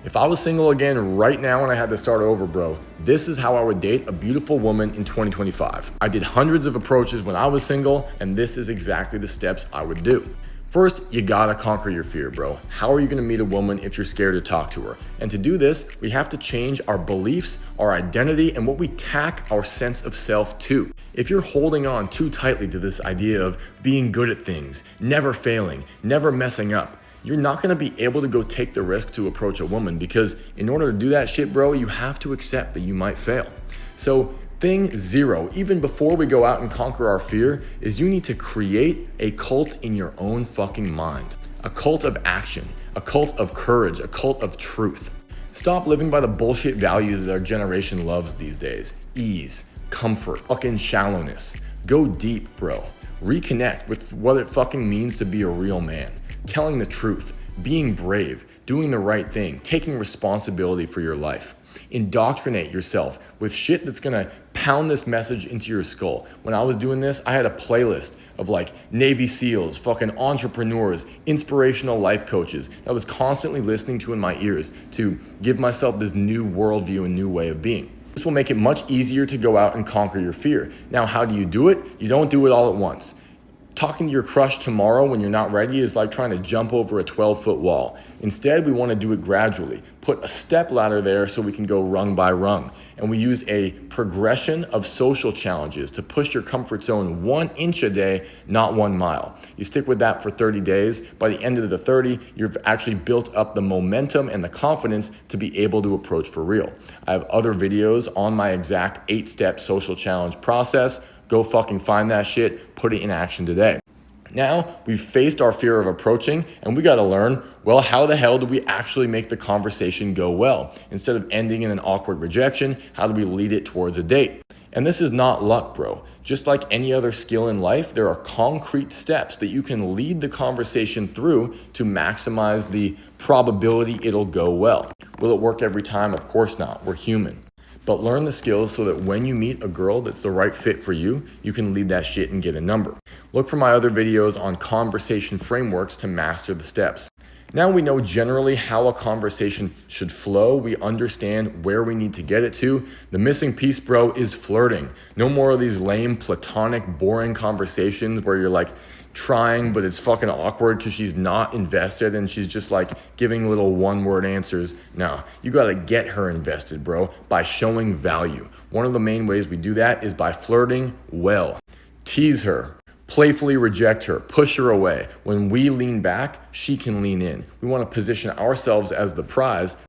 If I was single again right now and I had to start over, bro, this is how I would date a beautiful woman in 2025. I did hundreds of approaches when I was single, and this is exactly the steps I would do. First, you gotta conquer your fear, bro. How are you gonna meet a woman if you're scared to talk to her? And to do this, we have to change our beliefs, our identity, and what we tack our sense of self to. If you're holding on too tightly to this idea of being good at things, never failing, never messing up, you're not gonna be able to go take the risk to approach a woman, because in order to do that shit, bro, you have to accept that you might fail. So thing zero, even before we go out and conquer our fear, is you need to create a cult in your own fucking mind. A cult of action, a cult of courage, a cult of truth. Stop living by the bullshit values that our generation loves these days. Ease, comfort, fucking shallowness. Go deep, bro. Reconnect with what it fucking means to be a real man. Telling the truth, being brave, doing the right thing, taking responsibility for your life. Indoctrinate yourself with shit that's gonna pound this message into your skull. When I was doing this, I had a playlist of like Navy SEALs, fucking entrepreneurs, inspirational life coaches that I was constantly listening to in my ears to give myself this new worldview and new way of being. This will make it much easier to go out and conquer your fear. Now, how do you do it? You don't do it all at once. Talking to your crush tomorrow when you're not ready is like trying to jump over a 12-foot wall. Instead, we want to do it gradually. Put a step ladder there so we can go rung by rung. And we use a progression of social challenges to push your comfort zone 1 inch a day, not 1 mile. You stick with that for 30 days. By the end of the 30, you've actually built up the momentum and the confidence to be able to approach for real. I have other videos on my exact 8-step social challenge process. Go fucking find that shit, put it in action today. Now we've faced our fear of approaching, and we gotta learn, well, how the hell do we actually make the conversation go well? Instead of ending in an awkward rejection, how do we lead it towards a date? And this is not luck, bro. Just like any other skill in life, there are concrete steps that you can lead the conversation through to maximize the probability it'll go well. Will it work every time? Of course not. We're human. But learn the skills so that when you meet a girl that's the right fit for you, you can lead that shit and get a number. Look for my other videos on conversation frameworks to master the steps. Now we know generally how a conversation should flow. We understand where we need to get it to. The missing piece, bro, is flirting. No more of these lame, platonic, boring conversations where you're like trying, but it's fucking awkward because she's not invested and she's just like giving little one-word answers. No, you gotta get her invested, bro, by showing value. One of the main ways we do that is by flirting well. Tease her. Playfully reject her, push her away. When we lean back, she can lean in. We want to position ourselves as the prize